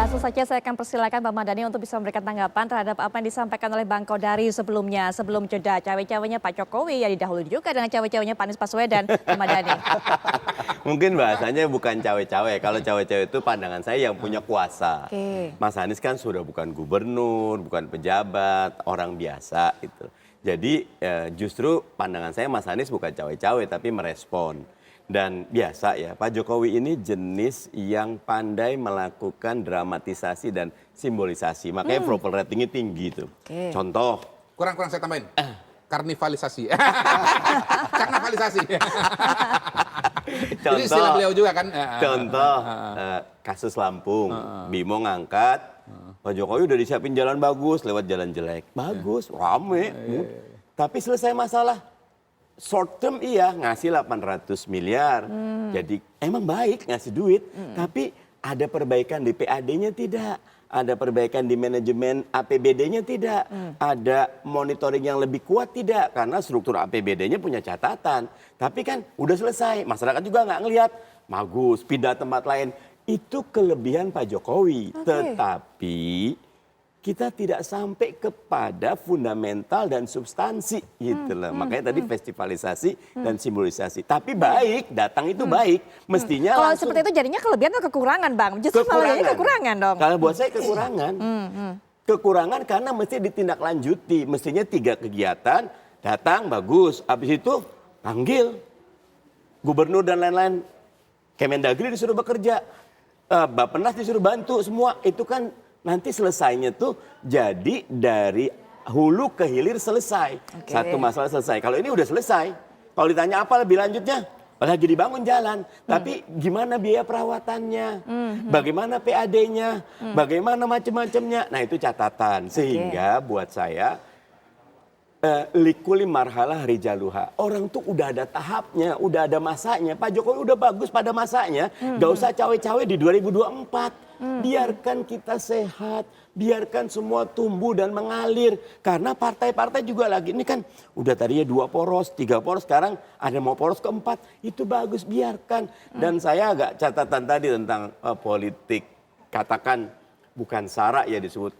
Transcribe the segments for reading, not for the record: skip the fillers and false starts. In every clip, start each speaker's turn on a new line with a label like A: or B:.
A: Langsung saja saya akan persilakan Pak Mardhani untuk bisa memberikan tanggapan terhadap apa yang disampaikan oleh Bang Kodari sebelumnya. Sebelum jeda, cawe-cawenya Pak Jokowi ya didahului juga dengan cawe-cawenya Pak Anies Baswedan, Pak Mardhani.
B: Mungkin bahasanya bukan cawe-cawe. Kalau cawe-cawe itu pandangan saya yang punya kuasa. Mas Anies kan sudah bukan gubernur, bukan pejabat, orang biasa itu. Jadi justru pandangan saya Mas Anies bukan cawe-cawe tapi merespon. Dan biasa ya, Pak Jokowi ini jenis yang pandai melakukan dramatisasi dan simbolisasi. Makanya approval ratingnya tinggi tuh. Contoh.
C: Kurang saya tambahin. Karnivalisasi. Karnavalisasi. Jadi istilah beliau juga kan.
B: Contoh, kasus Lampung. Bimo ngangkat, Pak Jokowi udah disiapin jalan bagus, lewat jalan jelek. Bagus, rame. Tapi selesai masalah. Short term iya ngasih 800 miliar. Jadi emang baik ngasih duit. Tapi ada perbaikan di PAD-nya tidak. Ada perbaikan di manajemen APBD-nya tidak. Ada monitoring yang lebih kuat tidak. Karena struktur APBD-nya punya catatan. Tapi kan udah selesai. Masyarakat juga nggak ngelihat. Bagus, pindah tempat lain. Itu kelebihan Pak Jokowi. Tetapi kita tidak sampai kepada fundamental dan substansi gitu loh. Makanya tadi festivalisasi dan simbolisasi. Tapi baik, datang itu baik. Mestinya
A: kalau
B: langsung.
A: seperti itu jadinya kelebihan atau kekurangan, Bang? Justru malah jadi kekurangan dong.
B: Kalau buat saya kekurangan. Kekurangan karena mesti ditindaklanjuti. Mestinya 3 kegiatan, datang bagus. Habis itu panggil gubernur dan lain-lain. Kemendagri disuruh bekerja. Bappenas disuruh bantu semua. Itu kan nanti selesainya tuh jadi dari hulu ke hilir selesai. Satu masalah selesai. Kalau ini udah selesai. Kalau ditanya apa lebih lanjutnya? Lagi dibangun jalan. Tapi gimana biaya perawatannya? Bagaimana PAD-nya? Bagaimana macam-macamnya? Nah itu catatan. Sehingga buat saya likuli marhalah rijaluha. Orang tuh udah ada tahapnya, udah ada masanya. Pak Jokowi udah bagus pada masanya. Gak usah cawe-cawe di 2024. Biarkan kita sehat, biarkan semua tumbuh dan mengalir. Karena partai-partai juga lagi, ini kan udah tadinya 2 poros, 3 poros, sekarang ada mau poros keempat. Itu bagus, biarkan. Dan saya agak catatan tadi tentang politik, katakan bukan sara ya disebut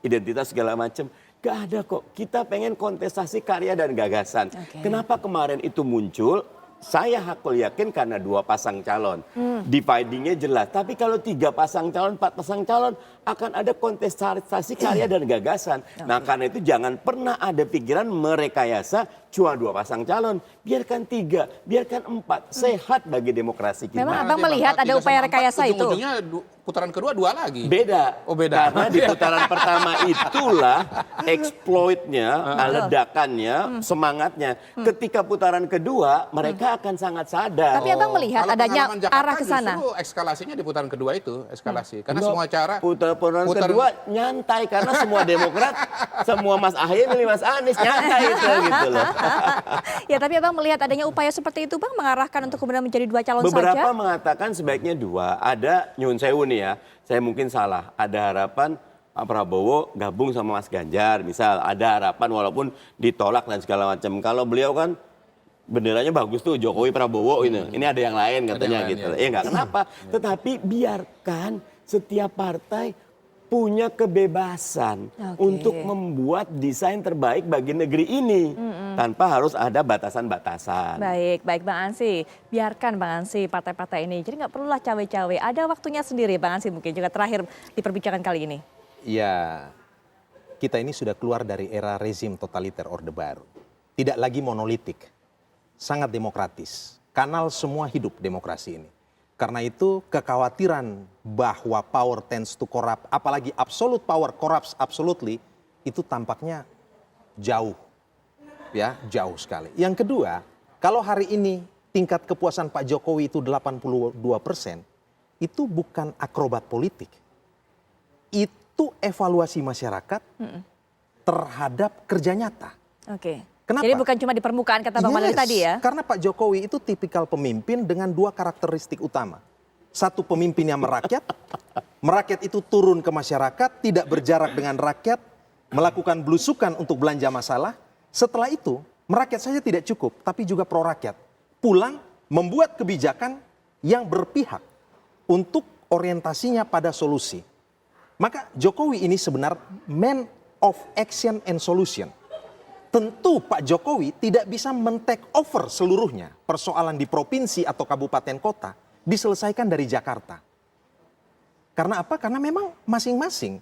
B: identitas segala macam. Gak ada kok, kita pengen kontestasi karya dan gagasan. Kenapa kemarin itu muncul? Saya hakul yakin karena 2 pasang calon. Dividingnya jelas. Tapi kalau 3 pasang calon, 4 pasang calon, akan ada kontestasi karya dan gagasan. Nah karena itu jangan pernah ada pikiran merekayasa cuma 2 pasang calon. Biarkan 3, biarkan 4. Sehat bagi demokrasi kita.
A: Memang Abang melihat ada upaya rekayasa itu?
C: Ujung-ujungnya putaran kedua 2 lagi.
B: Beda.
C: Oh beda.
B: Karena di putaran pertama itulah exploitnya, ledakannya, semangatnya. Ketika putaran kedua mereka akan sangat sadar.
A: Tapi Abang melihat adanya arah ke sana.
C: Justru eskalasinya di putaran kedua itu eskalasi. Karena semua cara
B: putaran kedua nyantai karena semua Demokrat, semua Mas Ahy milih Mas Anies nyantai itu gitu loh.
A: Ya tapi Abang melihat adanya upaya seperti itu Bang mengarahkan untuk kemudian menjadi 2 calon saja.
B: Beberapa mengatakan sebaiknya 2. Ada nyun sewu nih ya, saya mungkin salah. Ada harapan Pak Prabowo gabung sama Mas Ganjar, misal ada harapan walaupun ditolak dan segala macam. Kalau beliau kan benderanya bagus tuh Jokowi Prabowo ini ada yang lain katanya gitu. Ya nggak kenapa, tetapi biarkan setiap partai punya kebebasan untuk membuat desain terbaik bagi negeri ini tanpa harus ada batasan-batasan.
A: Baik Bang Ansy, biarkan Bang Ansy partai-partai ini. Jadi nggak perlulah cawe-cawe. Ada waktunya sendiri Bang Ansy mungkin juga terakhir di perbincangan kali ini.
D: Ya, kita ini sudah keluar dari era rezim totaliter Orde Baru. Tidak lagi monolitik, sangat demokratis. Kanal semua hidup demokrasi ini. Karena itu kekhawatiran bahwa power tends to corrupt, apalagi absolute power corrupts absolutely, itu tampaknya jauh, ya jauh sekali. Yang kedua, kalau hari ini tingkat kepuasan Pak Jokowi itu 82%, itu bukan akrobat politik. Itu evaluasi masyarakat terhadap kerja nyata. Kenapa?
A: Jadi bukan cuma di permukaan kata Bang Mardhani tadi ya?
D: Karena Pak Jokowi itu tipikal pemimpin dengan 2 karakteristik utama. 1 pemimpin yang merakyat, merakyat itu turun ke masyarakat, tidak berjarak dengan rakyat, melakukan belusukan untuk belanja masalah. Setelah itu, merakyat saja tidak cukup, tapi juga pro rakyat. Pulang, membuat kebijakan yang berpihak untuk orientasinya pada solusi. Maka Jokowi ini sebenarnya man of action and solution. Tentu Pak Jokowi tidak bisa men-take over seluruhnya persoalan di provinsi atau kabupaten kota diselesaikan dari Jakarta. Karena apa? Karena memang masing-masing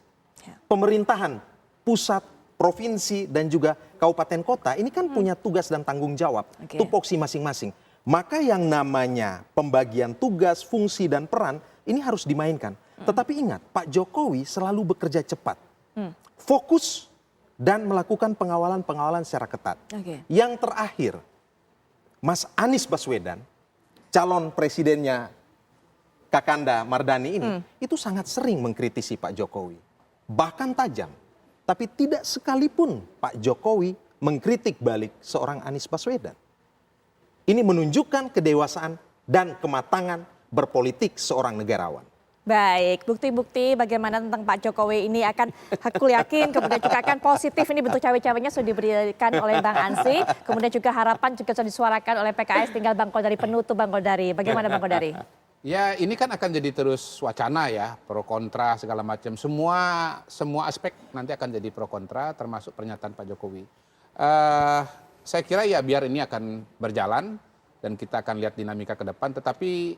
D: pemerintahan pusat, provinsi dan juga kabupaten kota ini kan punya tugas dan tanggung jawab, tupoksi masing-masing. Maka yang namanya pembagian tugas, fungsi dan peran ini harus dimainkan. Tetapi ingat, Pak Jokowi selalu bekerja cepat, fokus dan melakukan pengawalan-pengawalan secara ketat. Yang terakhir, Mas Anies Baswedan, calon presidennya Kakanda Mardani ini, itu sangat sering mengkritisi Pak Jokowi. Bahkan tajam. Tapi tidak sekalipun Pak Jokowi mengkritik balik seorang Anies Baswedan. Ini menunjukkan kedewasaan dan kematangan berpolitik seorang negarawan.
A: Baik, bukti-bukti bagaimana tentang Pak Jokowi ini akan, aku yakin kemudian juga akan positif, ini bentuk cawe-cawenya sudah diberikan oleh Bang Ansy, kemudian juga harapan juga sudah disuarakan oleh PKS, tinggal Bang Kodari penutup. Bang Kodari, bagaimana Bang Kodari?
C: Ya ini kan akan jadi terus wacana ya, pro kontra segala macam. Semua aspek nanti akan jadi pro kontra termasuk pernyataan Pak Jokowi. Saya kira ya biar ini akan berjalan dan kita akan lihat dinamika ke depan. Tetapi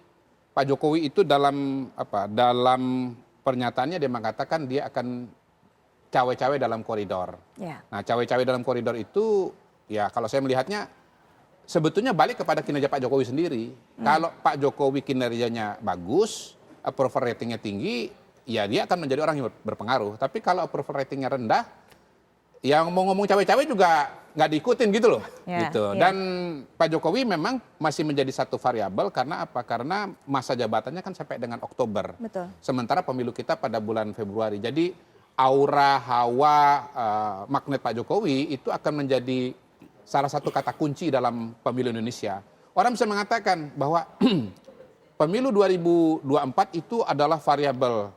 C: Pak Jokowi itu dalam pernyataannya dia mengatakan dia akan cawe-cawe dalam koridor. Nah cawe-cawe dalam koridor itu ya kalau saya melihatnya sebetulnya balik kepada kinerja Pak Jokowi sendiri. Kalau Pak Jokowi kinerjanya bagus, approval ratingnya tinggi, ya dia akan menjadi orang yang berpengaruh. Tapi kalau approval ratingnya rendah, yang mau ngomong cawe-cawe juga nggak diikutin gitu loh. Dan Pak Jokowi memang masih menjadi satu variabel karena apa? Karena masa jabatannya kan sampai dengan Oktober. Sementara pemilu kita pada bulan Februari. Jadi aura, hawa, magnet Pak Jokowi itu akan menjadi salah satu kata kunci dalam pemilu Indonesia. Orang bisa mengatakan bahwa pemilu 2024 itu adalah variabel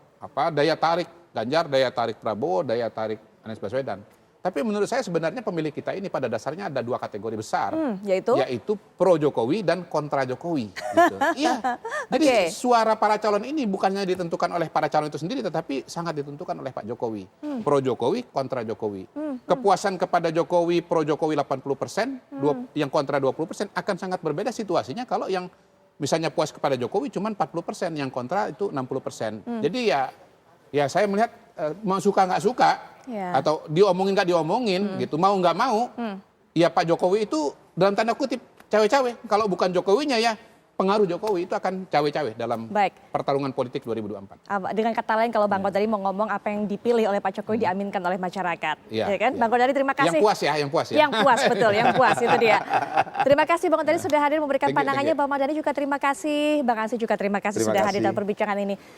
C: daya tarik Ganjar, daya tarik Prabowo, daya tarik Anies Baswedan. Tapi menurut saya sebenarnya pemilih kita ini pada dasarnya ada dua kategori besar, yaitu pro Jokowi dan kontra Jokowi. Gitu. Iya. Jadi suara para calon ini bukannya ditentukan oleh para calon itu sendiri, tetapi sangat ditentukan oleh Pak Jokowi. Pro Jokowi, kontra Jokowi. Kepuasan kepada Jokowi, pro Jokowi 80%, yang kontra 20% akan sangat berbeda situasinya kalau yang misalnya puas kepada Jokowi cuma 40%, yang kontra itu 60%. Jadi ya saya melihat mau suka nggak suka, atau diomongin nggak diomongin gitu, mau nggak mau, ya Pak Jokowi itu dalam tanda kutip cawe-cawe. Kalau bukan Jokowinya ya pengaruh Jokowi itu akan cawe-cawe dalam pertarungan politik 2024.
A: Dengan kata lain kalau Bang Kodari mau ngomong apa yang dipilih oleh Pak Jokowi diaminkan oleh masyarakat. Ya kan? Bang Kodari terima kasih.
C: Yang puas ya.
A: Yang puas, betul, yang puas itu dia. Terima kasih Bang Kodari sudah hadir memberikan pandangannya. Bang Mardhani juga terima kasih. Bang Ansy juga terima kasih sudah hadir dalam perbincangan ini.